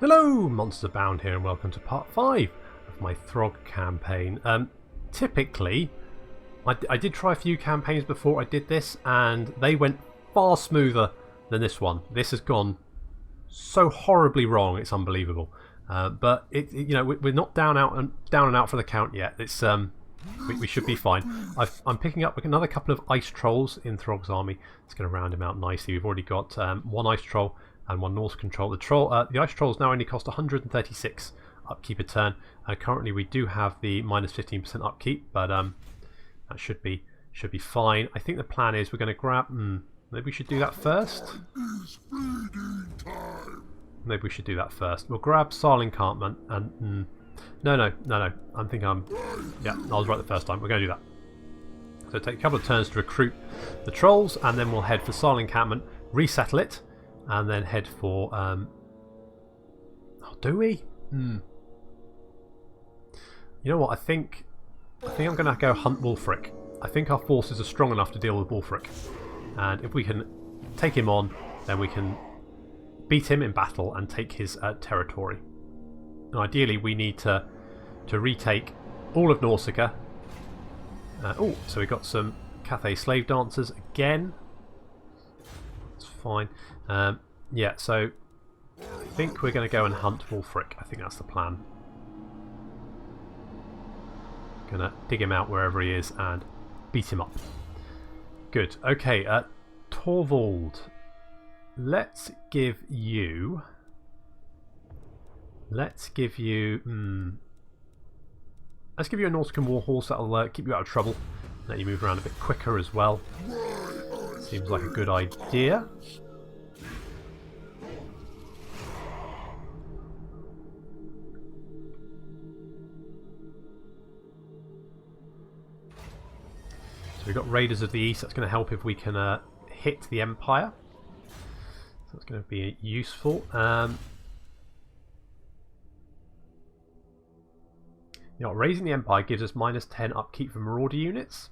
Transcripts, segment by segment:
Hello, Monsters Abound here, and welcome to part 5 of my Throgg campaign. Typically, I did try a few campaigns before I did this, and they went far smoother than this one. This has gone so horribly wrong, it's unbelievable. But you know, we're not down and out for the count yet. It's we should be fine. I'm picking up another couple of ice trolls in Throgg's army. It's going to round him out nicely. We've already got one ice troll and one Norse control. The ice trolls now only cost 136 upkeep a turn. Currently, we do have the minus 15% upkeep, but that should be fine. I think the plan is we're going to grab. Maybe we should do that first. Maybe we should do that first. We'll grab Sarl Encampment and no. I think I was right the first time. We're going to do that. So take a couple of turns to recruit the trolls, and then we'll head for Sarl Encampment, resettle it, and then head for. Do we? You know what? I think I'm going to go hunt Wulfrik. I think our forces are strong enough to deal with Wulfrik, and if we can take him on, then we can beat him in battle and take his territory. And ideally, we need to retake all of Nausicaa. So we got some Cathay slave dancers again. That's fine. Yeah, so I think we're going to go and hunt Wulfrik. I think that's the plan. Gonna dig him out wherever he is and beat him up. Good. Okay, Torvald. Let's give you a Nautican warhorse. That'll keep you out of trouble. Let you move around a bit quicker as well. Seems like a good idea. So we've got Raiders of the East. That's going to help if we can hit the Empire. So that's going to be useful. You know, raising the Empire gives us minus 10 upkeep for Marauder units.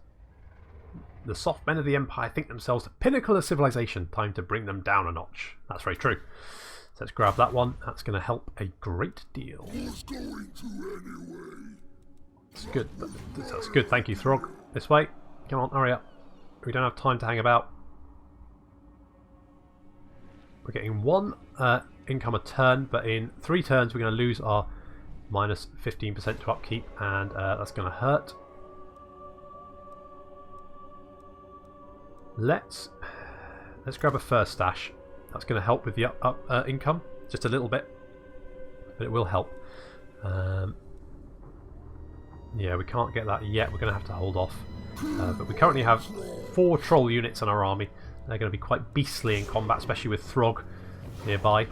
The soft men of the Empire think themselves the pinnacle of civilization. Time to bring them down a notch. That's very true. So let's grab that one. That's going to help a great deal. That's good. That's good. Thank you, Throgg. This way. Come on, hurry up. We don't have time to hang about. We're getting one income a turn, but in 3 turns we're going to lose our minus 15% to upkeep, and that's going to hurt. Let's grab a first stash. That's going to help with the income just a little bit, but it will help. Yeah, we can't get that yet. We're going to have to hold off. But we currently have 4 troll units in our army. They're going to be quite beastly in combat, especially with Throgg nearby.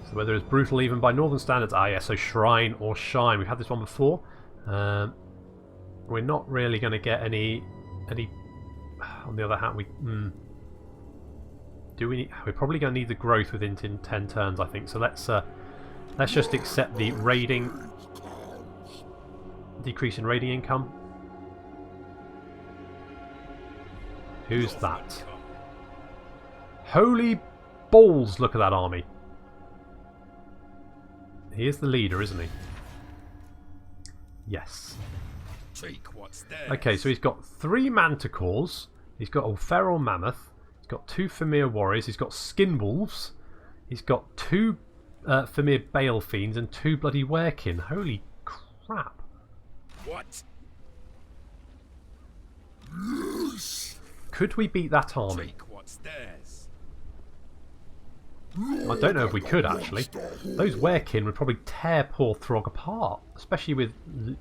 So whether it's brutal even by northern standards. Yeah, so Shrine or Shine. We've had this one before. We're not really going to get any. On the other hand, we're probably going to need the growth within 10 turns, I think. So let's just accept the decrease in raiding income. Who's that? Holy balls! Look at that army. He is the leader, isn't he? Yes. Okay, so he's got 3 manticores. He's got a feral mammoth. He's got 2 Famir warriors. He's got skin wolves. He's got 2 Famir bale fiends and 2 bloody werekin. Holy crap! What? Could we beat that army? I don't know if we could, actually. Those werekin would probably tear poor Throgg apart, especially with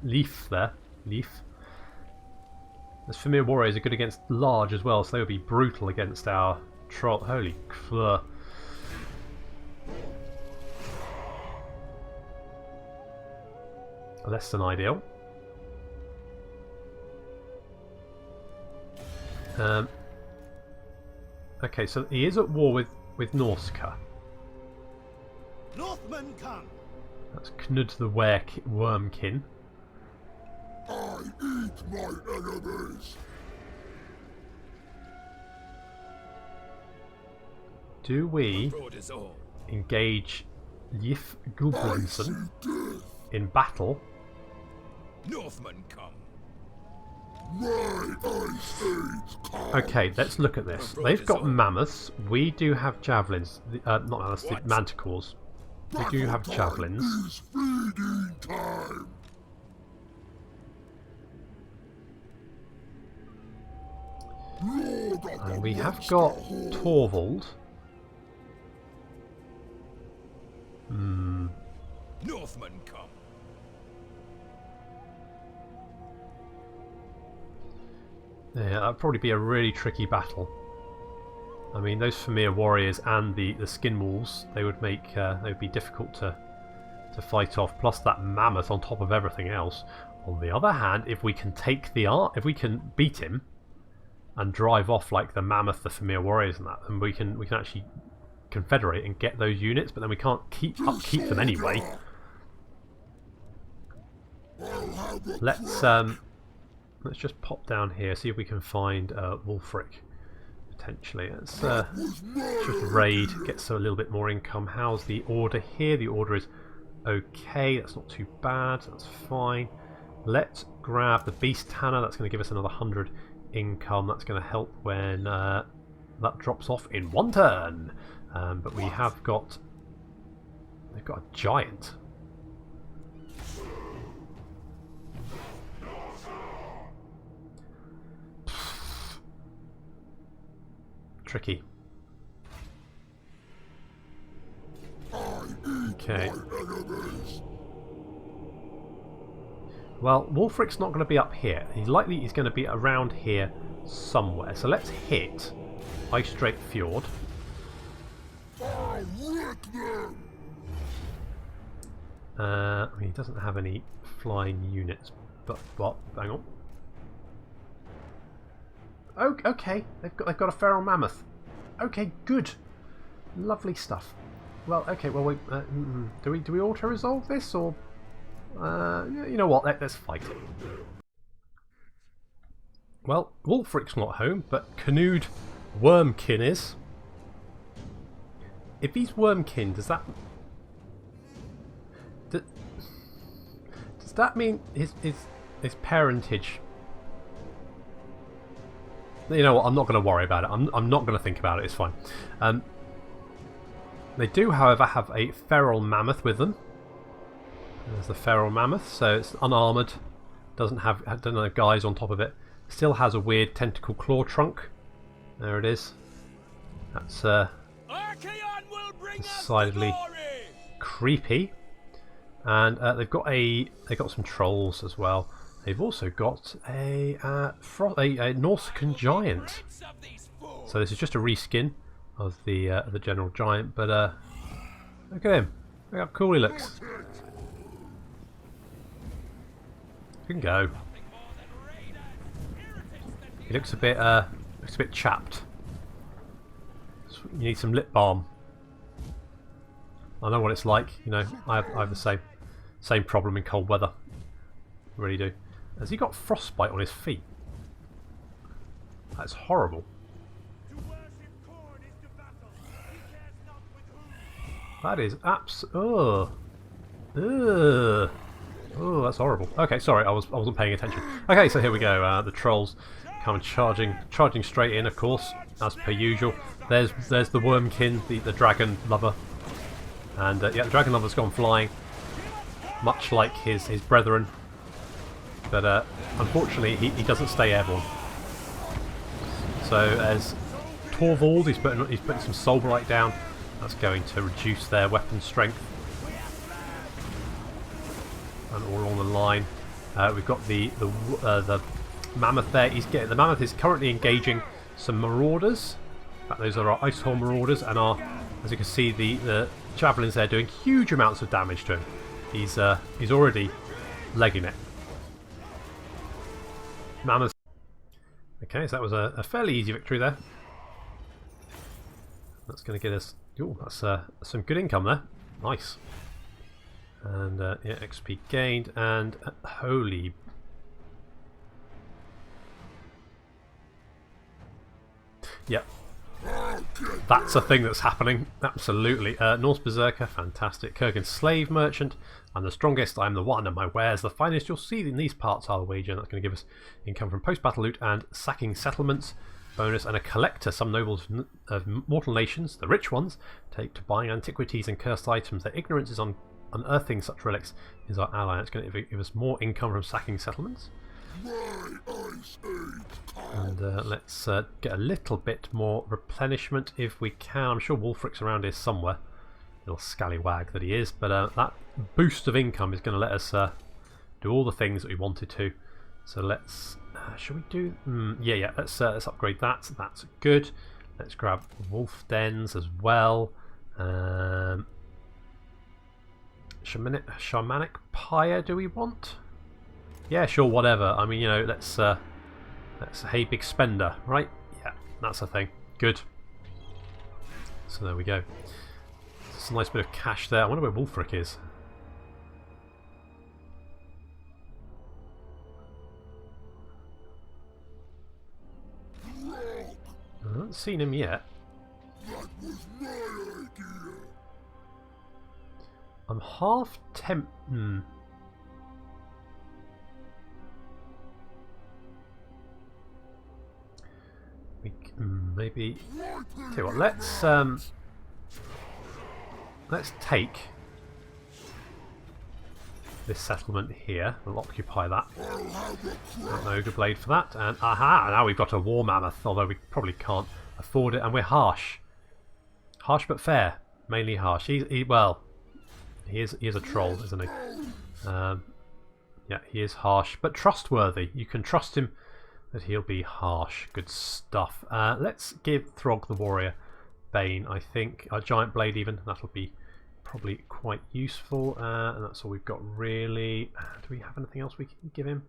Leaf there. Leaf. Those Famir warriors are good against large as well, so they would be brutal against our troll. Holy crap. Less than ideal. Okay, so he is at war with Nausicaa. Northmen come. That's Knud the Wormkin. I eat my enemies. do we engage Yif Gulbranson in battle? Northmen come. Okay, let's look at this. They've got mammoths. We do have javelins. Not mammoths, the manticores. We do have javelins. And we have got Torvald. Northmen come. Yeah, that'd probably be a really tricky battle. I mean, those Familiar Warriors and the Skin Wolves, they would make they would be difficult to fight off. Plus that mammoth on top of everything else. On the other hand, if we can take if we can beat him and drive off like the mammoth, the Familiar Warriors, and that, then we can actually confederate and get those units. But then we can't upkeep them anyway. Let's just pop down here, see if we can find Wulfrik, potentially. Let's just raid, get a little bit more income. How's the order here? The order is okay, that's not too bad, that's fine. Let's grab the Beast Tanner, that's going to give us another 100 income. That's going to help when that drops off in one turn. But we have got... they've got a giant. Tricky. Okay. Well, Wulfrik's not going to be up here. He's going to be around here somewhere. So let's hit Ice Drake Fjord. I mean, he doesn't have any flying units, but what? Hang on. Oh, okay, they've got a feral mammoth. Okay, good, lovely stuff. Well, okay, well, do we auto resolve this, or you know what? Let's fight it. Well, Wulfrik's not home, but Canoed Wormkin is. If he's Wormkin, does that mean his parentage? You know what, I'm not going to worry about it. I'm not going to think about it, it's fine. They do, however, have a feral mammoth with them. There's the feral mammoth, so it's unarmoured. Doesn't have guys on top of it. Still has a weird tentacle claw trunk. There it is. That's decidedly creepy. And they've got some trolls as well. They've also got a Nausicaan giant. So this is just a reskin of the general giant, but look at him. Look how cool he looks. You can go. He looks a bit chapped. You need some lip balm. I know what it's like. You know, I have the same problem in cold weather. I really do. Has he got frostbite on his feet? That's horrible. That is oh, that's horrible. Okay, sorry, I wasn't paying attention. Okay, so here we go. The trolls come charging straight in, of course, as per usual. There's the Wormkin, the dragon lover, and yeah, the dragon lover's gone flying, much like his brethren. But unfortunately, he doesn't stay airborne. So as Torvald, he's putting some Soulblight down. That's going to reduce their weapon strength. And all along the line, we've got the mammoth there. The mammoth is currently engaging some marauders. In fact, those are our Ice Horn marauders, and as you can see, the javelins there doing huge amounts of damage to him. He's already legging it. Mammoth. Okay, so that was a fairly easy victory there. That's going to get us... ooh, that's some good income there. Nice. And yeah, XP gained, and holy... yep. That's a thing that's happening. Absolutely. Norse Berserker, fantastic. Kurgan Slave Merchant. I'm the strongest. I'm the one, and my wares the finest. You'll see in these parts are the wager. That's going to give us income from post-battle loot and sacking settlements. Bonus and a collector. Some nobles of mortal nations, the rich ones, take to buying antiquities and cursed items. Their ignorance is on unearthing such relics is our ally. It's going to give us more income from sacking settlements. And let's get a little bit more replenishment if we can. I'm sure Wulfrik's around here somewhere. Little scallywag that he is. But that boost of income is going to let us do all the things that we wanted to. So let's... should we do... yeah, let's upgrade that. That's good. Let's grab wolf dens as well. Shamanic pyre do we want? Yeah, sure, whatever. I mean, you know, let's hey big spender, right? Yeah, that's a thing. Good. So there we go. It's a nice bit of cash there. I wonder where Wulfrik is. I haven't seen him yet. That was my idea. I'm half tempted. Maybe. Tell you what, let's take this settlement here. We'll occupy that. An ogre blade for that, and aha! Now we've got a war mammoth. Although we probably can't afford it, and we're harsh. Harsh but fair. Mainly harsh. He is a troll, isn't he? Yeah, he is harsh, but trustworthy. You can trust him that he'll be harsh. Good stuff. Let's give Throgg the Warrior Bane, I think. A Giant Blade even. That'll be probably quite useful. And that's all we've got really. Do we have anything else we can give him?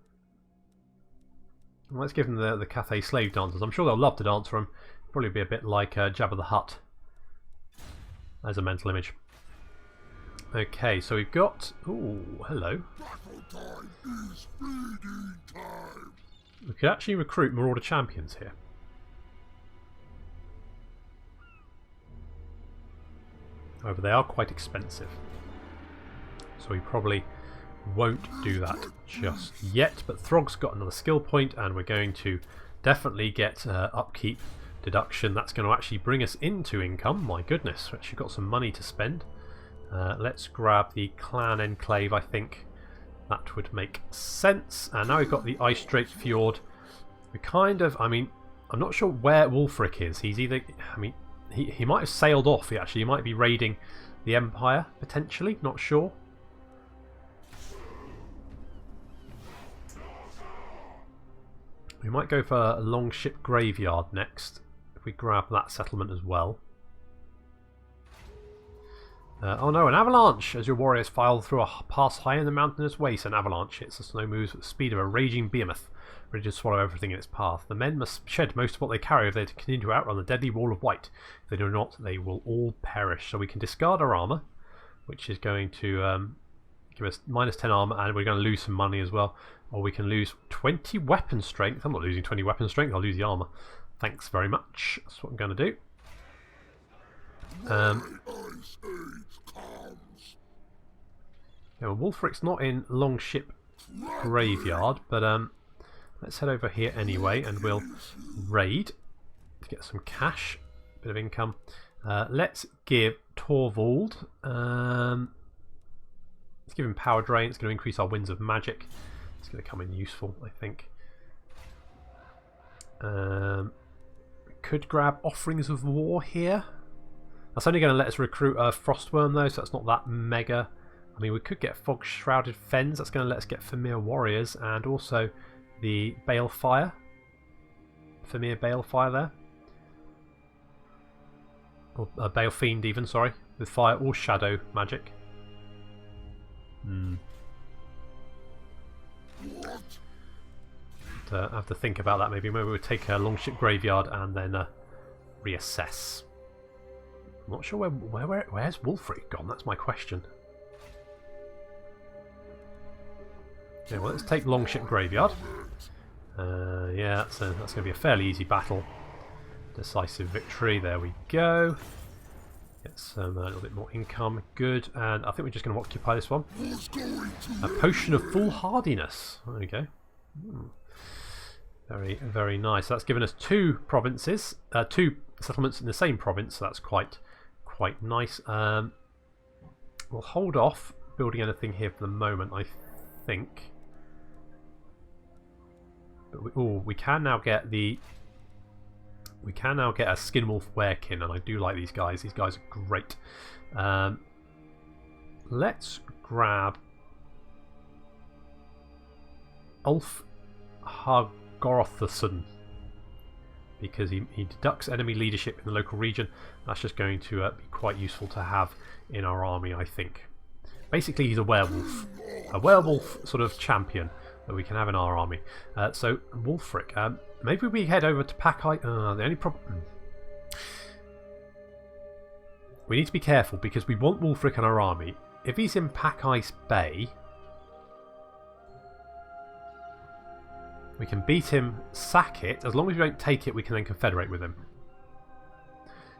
Well, let's give him the Cathay Slave Dancers. I'm sure they'll love to dance for him. Probably be a bit like Jabba the Hutt as a mental image. Okay, so we've got... Ooh, hello. We could actually recruit Marauder Champions here. However, they are quite expensive. So we probably won't do that just yet. But Throgg's got another skill point, and we're going to definitely get upkeep deduction. That's going to actually bring us into income. My goodness, we've actually got some money to spend. Let's grab the Clan Enclave, I think. That would make sense. And now we've got the Ice Drake Fjord. We kind of, I mean, I'm not sure where Wulfrik is. He's either, I mean, he might have sailed off. He might be raiding the Empire, potentially. Not sure. We might go for a Longship Graveyard next. If we grab that settlement as well. Oh no, an avalanche! As your warriors file through a pass high in the mountainous waste, an avalanche hits the snow moves at the speed of a raging behemoth, ready to swallow everything in its path. The men must shed most of what they carry if they are to continue to outrun the deadly wall of white. If they do not, they will all perish. So we can discard our armour, which is going to give us -10 armour, and we're going to lose some money as well. Or we can lose 20 weapon strength. I'm not losing 20 weapon strength, I'll lose the armour. Thanks very much. That's what I'm going to do. Yeah, well, Wulfrik's not in Longship Graveyard, but let's head over here anyway, and we'll raid to get some cash, a bit of income. Let's give Torvald, let's give him Power Drain. It's going to increase our Winds of Magic. It's going to come in useful, I think. We could grab Offerings of War here. That's only going to let us recruit a Frostworm though, so that's not that mega. I mean, we could get Fog Shrouded Fens. That's going to let us get Famir Warriors, and also the Balefire. Famir Balefire there. Or Bale Fiend even, sorry. With fire or shadow magic. I have to think about that maybe. Maybe we'll take a Longship Graveyard and then reassess. I'm not sure where's Wulfrik gone? That's my question. Yeah, well, let's take Longship Graveyard. Yeah, that's going to be a fairly easy battle Decisive victory. There we go. Get some a little bit more income. Good. And I think we're just going to occupy this one. A potion of foolhardiness. There we go. Very, very nice. That's given us 2 provinces, 2 settlements in the same province. So that's quite nice. We'll hold off building anything here for the moment, I think. But we can now get the. We can now get a Skinwolf Werekin, and I do like these guys. These guys are great. Let's grab Ulf Hargorthusson, because he deducts enemy leadership in the local region. That's just going to be quite useful to have in our army, I think. Basically, he's a werewolf sort of champion that we can have in our army. So Wulfrik, maybe we head over to Pakai. The only problem, we need to be careful because we want Wulfrik in our army. If he's in Pack Ice Bay, we can beat him, sack it. As long as we don't take it, we can then confederate with him.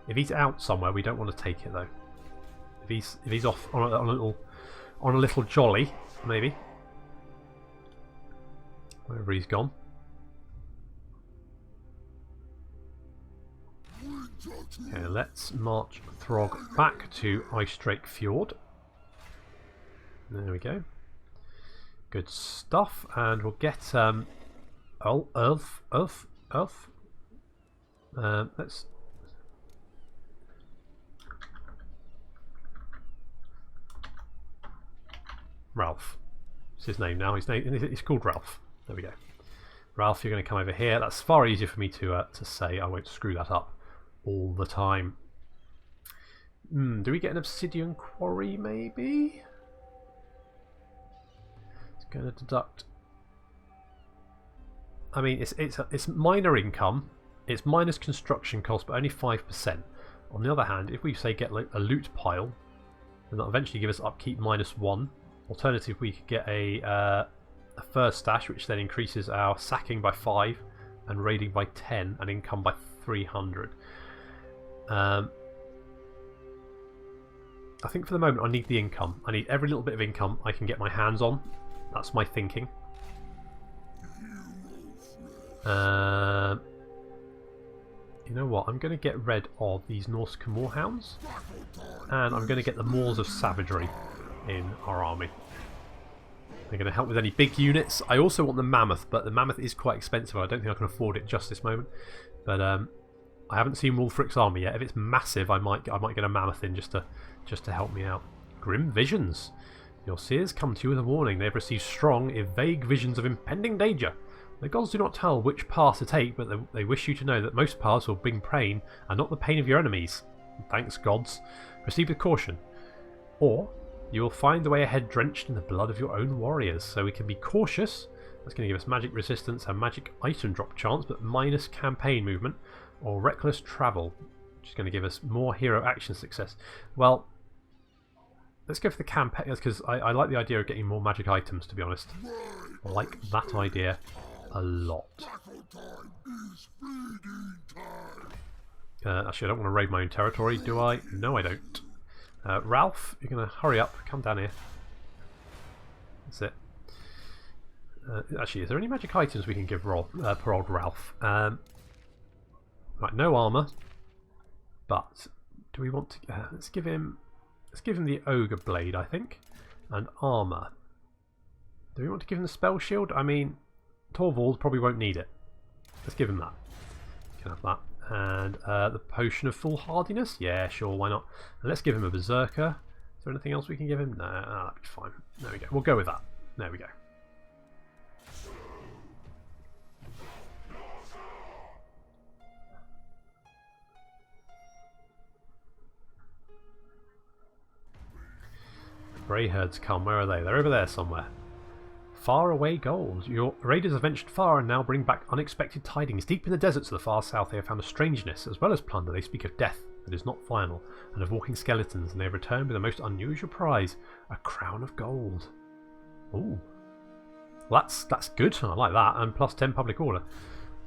If he's out somewhere, we don't want to take it though. If he's off on a little jolly, maybe. Wherever he's gone. Okay, let's march Throgg back to Ice Drake Fjord. There we go. Good stuff, and we'll get let's Ralph. It's his name now. He's called Ralph. There we go. Ralph, you're going to come over here. That's far easier for me to say. I won't screw that up all the time. Do we get an obsidian quarry, maybe? It's going to deduct. I mean, it's minor income. It's minus construction cost, but only 5%. On the other hand, if we say get like a loot pile, then that'll eventually give us upkeep -1. Alternative, we could get a first stash, which then increases our sacking by 5 and raiding by 10 and income by 300. I think for the moment I need the income. I need every little bit of income I can get my hands on. That's my thinking. You know what? I'm going to get rid of these Norse Moorhounds, and I'm going to get the Maws of Savagery in our army. They're going to help with any big units. I also want the Mammoth, but the Mammoth is quite expensive. I don't think I can afford it just this moment. But I haven't seen Wulfrik's army yet. If it's massive, I might get a Mammoth in just to help me out. Grim Visions. Your seers come to you with a warning. They have received strong, if vague visions of impending danger. The gods do not tell which path to take, but they wish you to know that most paths will bring pain, and not the pain of your enemies. Thanks, gods. Proceed with caution. Or you will find the way ahead drenched in the blood of your own warriors. So we can be cautious. That's going to give us magic resistance and magic item drop chance, but minus campaign movement. Or reckless travel, which is going to give us more hero action success. Well, let's go for the campaign, because I like the idea of getting more magic items, to be honest. I like that idea a lot. Actually, I don't want to raid my own territory, do I? No, I don't. Ralph, you're going to hurry up. Come down here. That's it. Actually, is there any magic items we can give per old Ralph? Right, no armour. But do we want to? Let's give him the Ogre Blade, I think, and armour. Do we want to give him the Spell Shield? I mean, Torvald probably won't need it. Let's give him that. You can have that. And the Potion of Foolhardiness? Yeah, sure, why not? And let's give him a Berserker. Is there anything else we can give him? No, that'd be fine. There we go. We'll go with that. There we go. The Grey Herds come. Where are they? They're over there somewhere. Far away goals. Your raiders have ventured far and now bring back unexpected tidings. Deep in the deserts of the far south they have found a strangeness. As well as plunder, they speak of death that is not final, and of walking skeletons, and they have returned with a most unusual prize, a crown of gold. Ooh. Well, that's good. I like that. And plus 10 public order.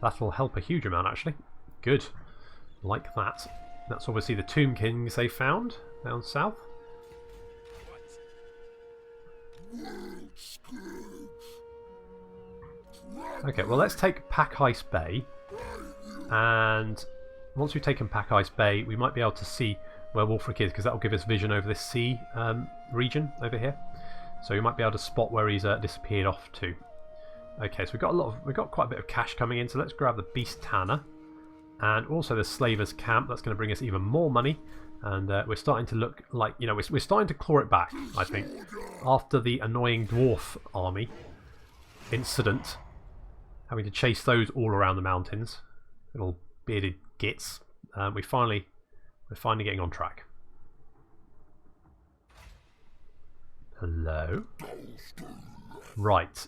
That'll help a huge amount, actually. Good. like that. That's obviously the Tomb Kings they found down south. Okay, well let's take Pack Ice Bay, and once we've taken Pack Ice Bay we might be able to see where Wulfrik is, because that will give us vision over this sea region over here. So we might be able to spot where he's disappeared off to. Okay, so we've got quite a bit of cash coming in, so let's grab the Beast Tanner. And also the Slavers Camp, that's going to bring us even more money. And we're starting to look like, you know, we're starting to claw it back, I think. After the annoying dwarf army incident, having to chase those all around the mountains, little bearded gits, we're finally getting on track. Hello? Right.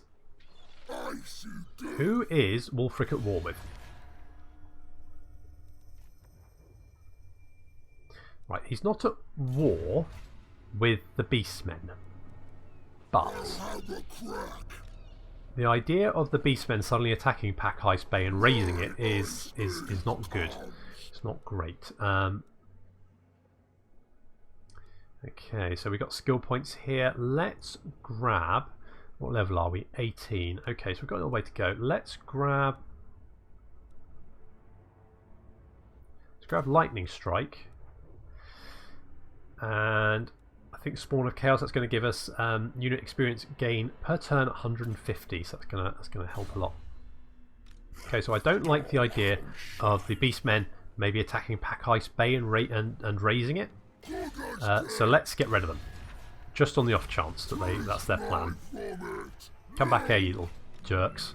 Who is Wulfrik at war with? Right, he's not at war with the Beastmen, but the idea of the Beastmen suddenly attacking Pack Ice Bay and raising it is not good. It's not great. Okay, so we got skill points here. Let's grab, what level are we? 18. Okay, so we've got a little way to go. Let's grab Lightning Strike. And I think Spawn of Chaos, that's going to give us unit experience gain per turn 150, so that's going to help a lot. Okay, so I don't like the idea of the Beastmen maybe attacking Pack Ice Bay and raising it. So let's get rid of them, just on the off chance that that's their plan. Come back here, you little jerks.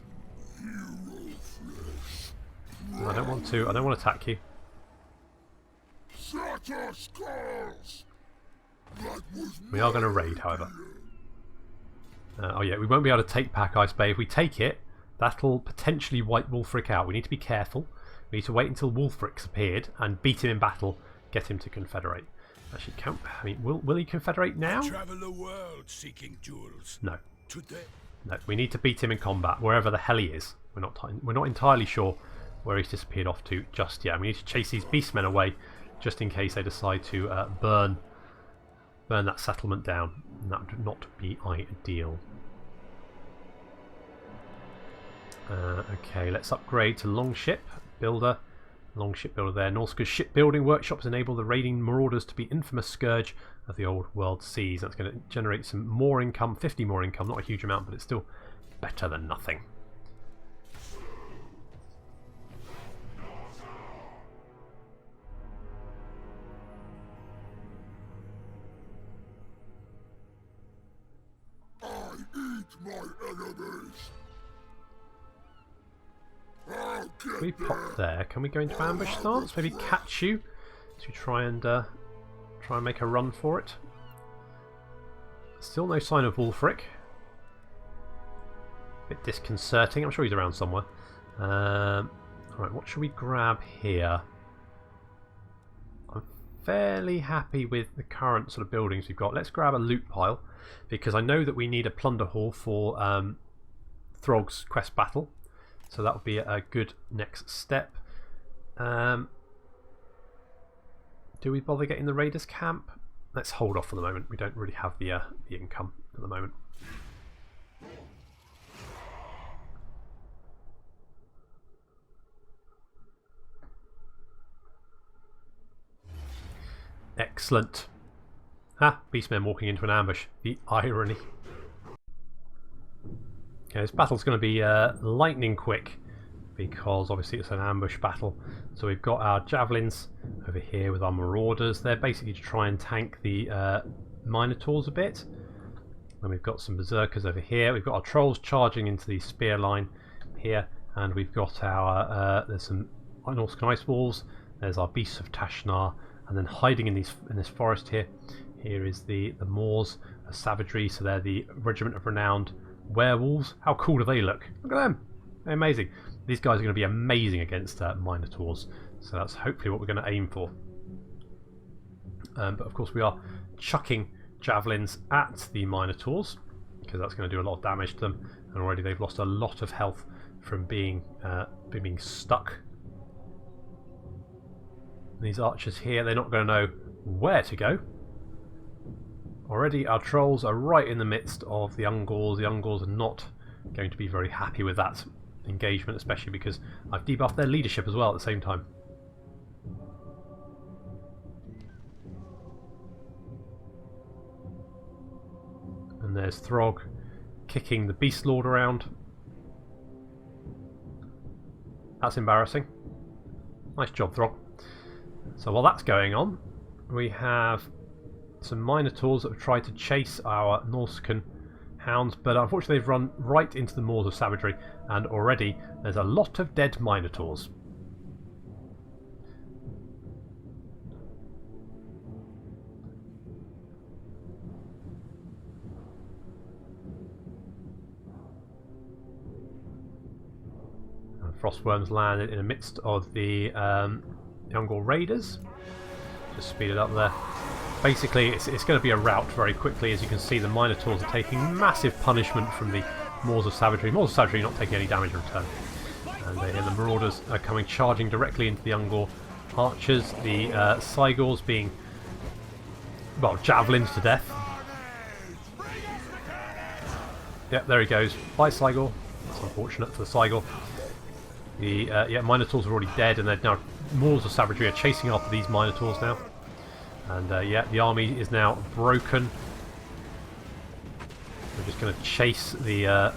I don't want to attack you. We are going to raid, however. Oh yeah, we won't be able to take Pack Ice Bay. If we take it, that'll potentially wipe Wulfrik out. We need to be careful. We need to wait until Wulfrik's appeared and beat him in battle, get him to confederate. Actually, I mean, will he confederate now? Travel the world seeking jewels. No. Today. No, we need to beat him in combat, wherever the hell he is. We're not entirely sure where he's disappeared off to just yet. We need to chase these beastmen away, just in case they decide to burn that settlement down. And that would not be ideal. Okay, let's upgrade to Longship Builder. Longship Builder there. Norska's shipbuilding workshops enable the raiding marauders to be infamous scourge of the old world seas. That's going to generate some more income, 50 more income, not a huge amount, but it's still better than nothing. I eat my enemies. If we pop there, can we go into ambush stance? Maybe catch you to try and make a run for it. Still no sign of Wulfrik. Bit disconcerting. I'm sure he's around somewhere. Alright, what should we grab here? I'm fairly happy with the current sort of buildings we've got. Let's grab a loot pile, because I know that we need a plunder haul for Throgg's quest battle. So that would be a good next step. Do we bother getting the Raiders camp? Let's hold off for the moment. We don't really have the income at the moment. Excellent. Ha! Beastmen walking into an ambush. The irony. Okay, this battle's going to be lightning quick, because obviously it's an ambush battle. So we've got our javelins over here with our marauders. They're basically to try and tank the minotaurs a bit. And we've got some berserkers over here. We've got our trolls charging into the spear line here, and we've got our there's some Norscan ice walls. There's our beasts of Tashnar, and then hiding in this forest here. Here is the Moors of Savagery. So they're the Regiment of Renowned Werewolves. How cool do they look? Look at them. They're amazing. These guys are going to be amazing against minotaurs. So that's hopefully what we're going to aim for. But of course we are chucking javelins at the minotaurs, because that's going to do a lot of damage to them. And already they've lost a lot of health from being stuck. These archers here, they're not going to know where to go. Already our trolls are right in the midst of the Ungors. The Ungors are not going to be very happy with that engagement, especially because I've debuffed their leadership as well at the same time. And there's Throgg kicking the Beast Lord around. That's embarrassing. Nice job, Throgg. So while that's going on, we have some Minotaurs that have tried to chase our Norscan hounds, but unfortunately they've run right into the maws of savagery, and already there's a lot of dead Minotaurs. Frostworms landed in the midst of the Ungor Raiders. Just speed it up there. Basically, it's going to be a rout very quickly. As you can see, the Minotaurs are taking massive punishment from the Maws of Savagery. Maws of Savagery not taking any damage in return. And here the Marauders are coming charging directly into the Ungor archers. The Cygors being, well, javelined to death. Yep, there he goes. Bye, Cygor. That's unfortunate for the Cygor. The Minotaurs are already dead, and they're now Maws of Savagery are chasing after these Minotaurs now. And the army is now broken. We're just going to chase the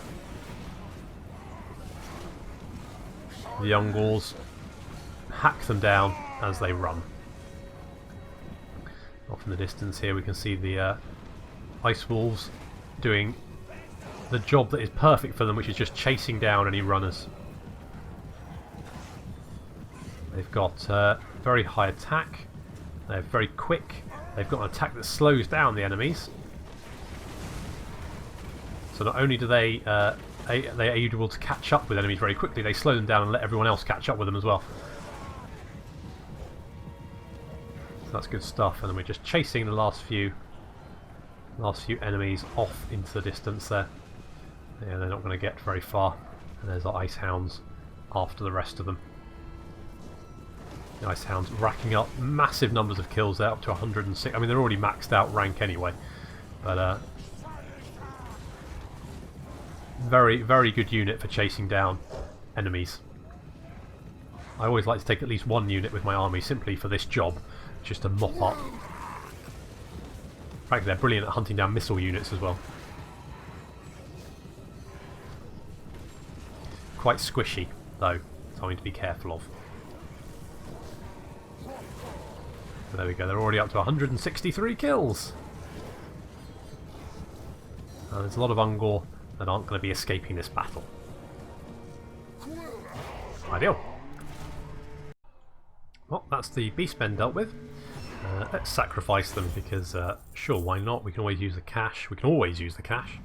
Ungors, hack them down as they run. Off in the distance here we can see the Ice Wolves doing the job that is perfect for them, which is just chasing down any runners. They've got very high attack. They're very quick. They've got an attack that slows down the enemies. So not only do they are able to catch up with enemies very quickly, they slow them down and let everyone else catch up with them as well. So that's good stuff. And then we're just chasing the last few enemies off into the distance there. Yeah, they're not going to get very far. And there's our Ice Hounds after the rest of them. The Ice Hounds racking up massive numbers of kills there, up to 106. I mean, they're already maxed out rank anyway. But very, very good unit for chasing down enemies. I always like to take at least one unit with my army simply for this job, just to mop up. Frankly, they're brilliant at hunting down missile units as well. Quite squishy, though, something to be careful of. There we go, they're already up to 163 kills. And there's a lot of Ungor that aren't going to be escaping this battle. Ideal. Well, that's the Beastmen dealt with. Let's sacrifice them because, sure, why not? We can always use the cash. We can always use the cash.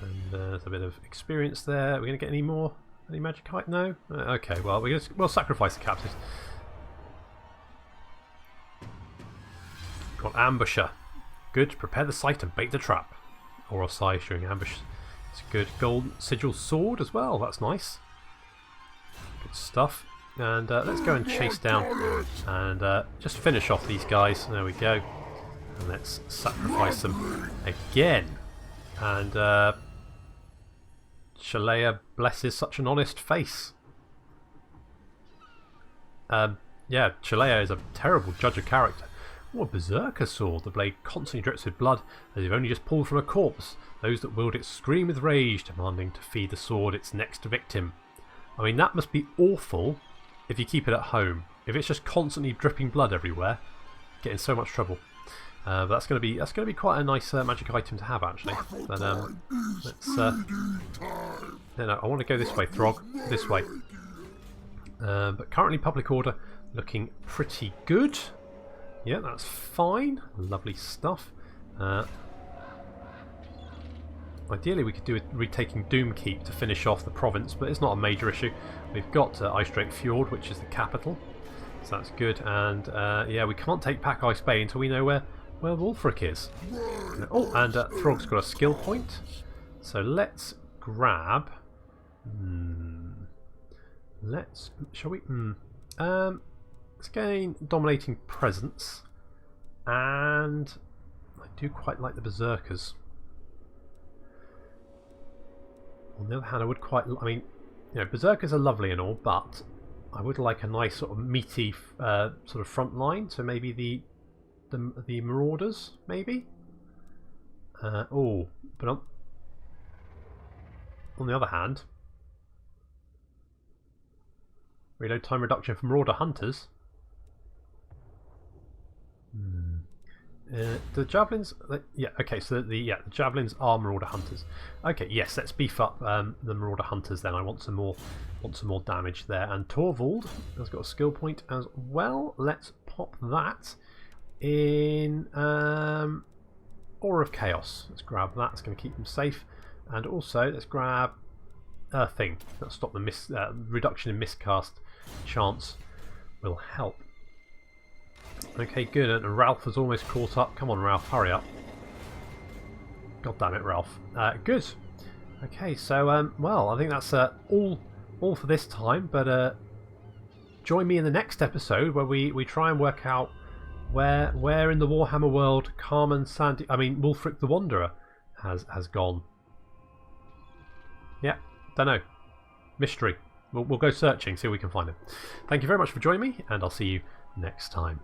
And there's a bit of experience there. Are we going to get any more? Any magic height? No? Okay, well, we'll sacrifice the captives. Got Ambusher. Good. Prepare the site and bait the trap. Oral Sai showing ambush. It's a good gold sigil sword as well. That's nice. Good stuff. And let's go and chase down and just finish off these guys. There we go. And let's sacrifice them again. And Shalea blesses such an honest face. Yeah, Shalea is a terrible judge of character. Oh, a berserker sword. The blade constantly drips with blood as if only just pulled from a corpse. Those that wield it scream with rage, demanding to feed the sword its next victim. I mean, that must be awful if you keep it at home. If it's just constantly dripping blood everywhere, get in so much trouble. But that's going to be quite a nice magic item to have, actually. But let's. No, I want to go this way, Throgg. This way. But currently, public order looking pretty good. Yeah, that's fine. Lovely stuff. Ideally, we could do with retaking Doomkeep to finish off the province, but it's not a major issue. We've got Ice Drake Fjord, which is the capital, so that's good. And yeah, we can't take Pack Ice Bay until we know where Wulfrik is. Oh, and Throgg's got a skill point, so let's grab. Shall we? let's gain Dominating Presence. And I do quite like the Berserkers. On the other hand, I would quite... I mean, you know, Berserkers are lovely and all, but I would like a nice sort of meaty sort of front line. So maybe the Marauders, maybe? Oh, but on the other hand, reload time reduction for Marauder Hunters. The Javelins, yeah, okay, so the Javelins are Marauder Hunters. Okay, yes, let's beef up the Marauder Hunters then. I want some more damage there. And Torvald has got a skill point as well. Let's pop that in Aura of Chaos. Let's grab that. It's going to keep them safe. And also, let's grab Earthing. That'll stop the reduction in miscast chance. Will help. Okay, good. And Ralph has almost caught up. Come on, Ralph, hurry up. God damn it, Ralph. Good. Okay, so well, I think that's all for this time. But join me in the next episode where we try and work out where in the Warhammer world Wulfrik the Wanderer has gone. Yeah, don't know. Mystery. We'll go searching, see if we can find him. Thank you very much for joining me, and I'll see you next time.